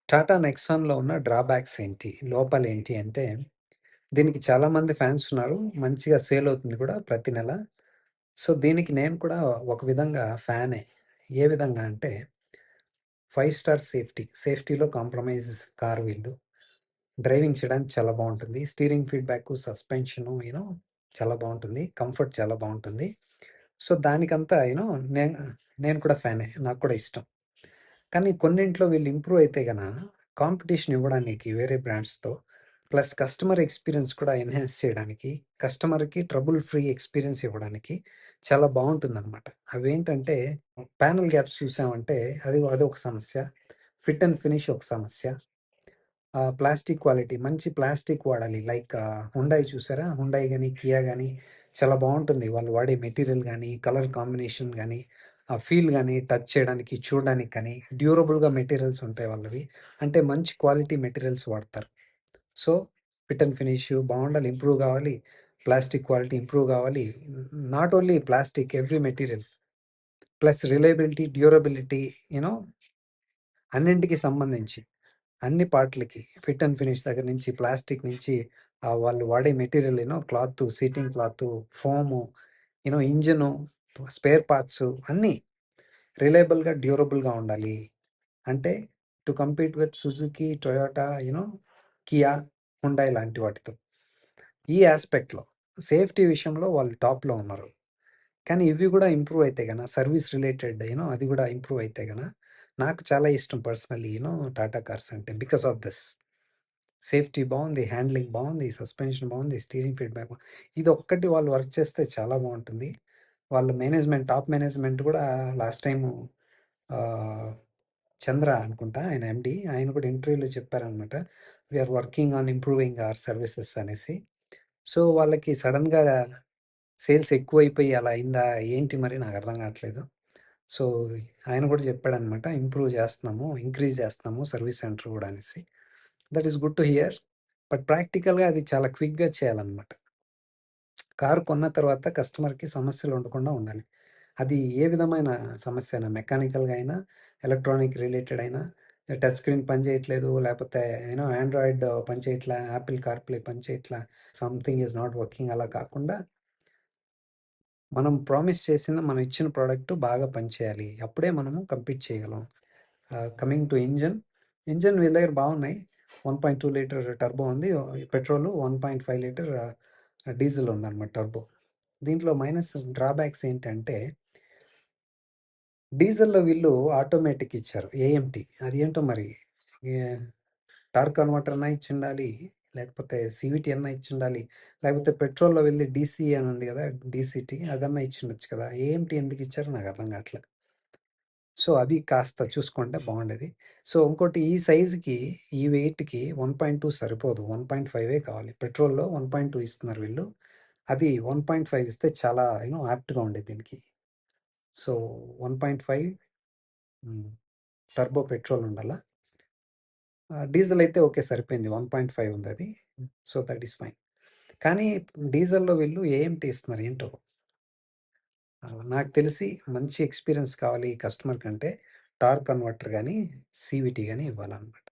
టాటా నెక్సాన్‌లో ఉన్న డ్రాబ్యాక్స్ ఏంటి? లోపాలేంటి అంటే, దీనికి చాలామంది ఫ్యాన్స్ ఉన్నారు. మంచిగా సేల్ అవుతుంది కూడా ప్రతి నెల. సో, దీనికి నేను కూడా ఒక విధంగా ఫ్యానే. ఏ విధంగా అంటే 5 స్టార్ సేఫ్టీ. సేఫ్టీలో కాంప్రమైజ్ కారు వీళ్ళు. డ్రైవింగ్ చేయడానికి చాలా బావుంటుంది. స్టీరింగ్ ఫీడ్‌బ్యాకు, సస్పెన్షను చాలా బావుంటుంది. కంఫర్ట్ చాలా బావుంటుంది. సో, దానికంతా నేను నేను కూడా ఫ్యానే. నాకు కూడా ఇష్టం. కానీ కొన్నింట్లో వీళ్ళు ఇంప్రూవ్ అయితే కాంపిటీషన్ ఇవ్వడానికి వేరే బ్రాండ్స్‌తో ప్లస్ కస్టమర్ ఎక్స్‌పీరియన్స్ కూడా ఎన్హాన్స్ చేయడానికి, కస్టమర్‌కి ట్రబుల్ ఫ్రీ ఎక్స్‌పీరియన్స్ ఇవ్వడానికి చాలా బావుంటుందనమాట. అవేంటంటే ప్యానెల్ గ్యాప్స్ చూసామంటే అదొక సమస్య. ఫిట్ అండ్ ఫినిష్ ఒక సమస్య. ప్లాస్టిక్ క్వాలిటీ మంచి ప్లాస్టిక్ వాడాలి. లైక్ హుండాయ్ చూసారా? హుండాయ్ గాని, కియా గాని చాలా బావుంటుంది. వాళ్ళు వాడే మెటీరియల్ గాని, కలర్ కాంబినేషన్ గాని, ఆ ఫీల్ గాని, టచ్ చేయడానికి, చూడడానికి కానీ డ్యూరబుల్‌గా మెటీరియల్స్ ఉంటాయి వాళ్ళవి. అంటే మంచి క్వాలిటీ మెటీరియల్స్ వాడతారు. సో, ఫిట్ అండ్ ఫినిష్ బావుండాలి. ఇంప్రూవ్ గావాలి. ప్లాస్టిక్ క్వాలిటీ ఇంప్రూవ్ గావాలి. Not only plastic every material. Plus reliability, durability you know అన్నింటికి సంబంధించి. అన్ని పార్ట్‌లకి ఫిట్ అండ్ ఫినిష్ దగ్గర నుంచి, ప్లాస్టిక్ నుంచి వాళ్ళు వాడే material cloth, seating cloth, foam, engine, spare parts అన్నీ రిలయబుల్‌గా, డ్యూరబుల్‌గా ఉండాలి. అంటే to compete with Suzuki, Toyota, Kia, Hyundai లాంటి వాటితో. ఈ యాస్పెక్ట్‌లో సేఫ్టీ విషయంలో వాళ్ళు టాప్‌లో ఉన్నారు. కానీ ఇవి గూడా ఇంప్రూవ్ అయితే సర్విస్ రిలేటెడ్ అది గూడా ఇంప్రూవ్ అయితే నాకు చాలా ఇష్టం పర్సనల్లీ టాటా కార్స్ అంటే బికాస్ ఆఫ్ దిస్. సేఫ్టీ బావుంది, హ్యాండ్లింగ్ బావుంది, సస్పెన్షన్ బావుంది, స్టీరింగ్ ఫీడ్‌బ్యాక్ ఇదొక్కటి వాళ్ళు వర్క్ చేస్తే చాలా బావుంటుంది. వాళ్ళ టాప్ మేనేజ్మెంట్ గూడా లాస్ట్ టైము ఆహ్, చంద్ర అనుకుంటా ఆయన ఎండీ. ఆయన కూడా ఇంటర్వ్యూలో చెప్పారనమాట. "We are working on improving our services" అనేసి. సో, వాళ్ళకి సడెన్‌గా సేల్స్ ఎక్కువైపోయి అలా అయిందా? ఏంటి మరి నాకర్థం కావట్లేదు. సో, ఆయన కూడా చెప్పాడనమాట. ఇంప్రూవ్ చేస్తున్నాము, ఇంక్రీజ్ చేస్తున్నాము సర్వీస్ సెంటర్ కూడా అనేసి. That is good to hear. But ప్రాక్టికల్‌గా అది చాలా క్విక్‌గా చేయాలనమాట. కారు కొన్న తర్వాత కస్టమర్‌కి సమస్యలు ఉండకుండా ఉండాలి. అది ఏ విధమైన సమస్య అయినా మెకానికల్‌గా అయినా, ఎలక్ట్రానిక్ రిలేటెడ్ అయినా, టచ్ స్క్రీన్ పనిచేయట్లేదు, లేపోతే ఆండ్రాయిడ్ పనిచేయట్లా, యాపిల్ కార్‌ప్లే పనిచేయట్లా, సంథింగ్ ఈస్ నాట్ వర్కింగ్ అలా కాకుండా మనం ప్రామిస్ చేసిన మనం ఇచ్చిన ప్రొడక్ట్ బాగా పనిచేయాలి. అప్పుడే మనము కంపీట్ చేయగలం. కమింగ్ టు ఇంజిన్ వీళ్ళ దగ్గర బాగున్నాయి. 1.2 లీటర్ టర్బో ఉంది. పెట్రోలు 1.5 లీటర్ డీజిల్ ఉందన్నమాట టర్బో. దీంట్లో మైనస్ డ్రాబ్యాక్స్ ఏంటంటే డీజిల్‌లో వీళ్ళు ఆటోమేటిక్ ఇచ్చారు. ఏఎంటీ అది ఏంటో మరి ఏ టార్క్ కన్వర్టర్ అన్నా ఇచ్చుండాలి. లేకపోతే సీవీటీ అన్నా ఇచ్చుండాలి. లేకపోతే పెట్రోల్‌లో వెళ్ళి డీసీ అని ఉంది గదా! డీసీటీ అదన్నా ఇచ్చుండొచ్చు కదా! ఏఎంటీ ఎందుకు ఇచ్చారో నాకు అర్థం కావట్లే. సో, అది కాస్త చూసుకుంటే బాగుండేది. సో, ఇంకోటి ఈ సైజ్‌కి, ఈ వెయిట్‌కి 1.2 సరిపోదు. 1.5 కావాలి. పెట్రోల్‌లో 1.2 ఇస్తున్నారు వీళ్ళు. అది 1.5 ఇస్తే చాలా యాప్ట్‌గా ఉండేది దీనికి. So, 1.5 hmm. టర్బో పెట్రోల్ ఉండాలా. డీజిల్ అయితే ఓకే సరిపోయింది. 1.5 ఉందది. So, that is fine. కానీ డీజిల్‌లో వీళ్ళు ఏఎంటీ ఇస్తున్నారు ఏంటో. నాకు తెలిసి మంచి ఎక్స్‌పీరియన్స్ కావాలి కస్టమర్ కంటే టార్క్ కన్వర్టర్ గాని, సీవీటీ గాని ఇవ్వాలన్నమాట.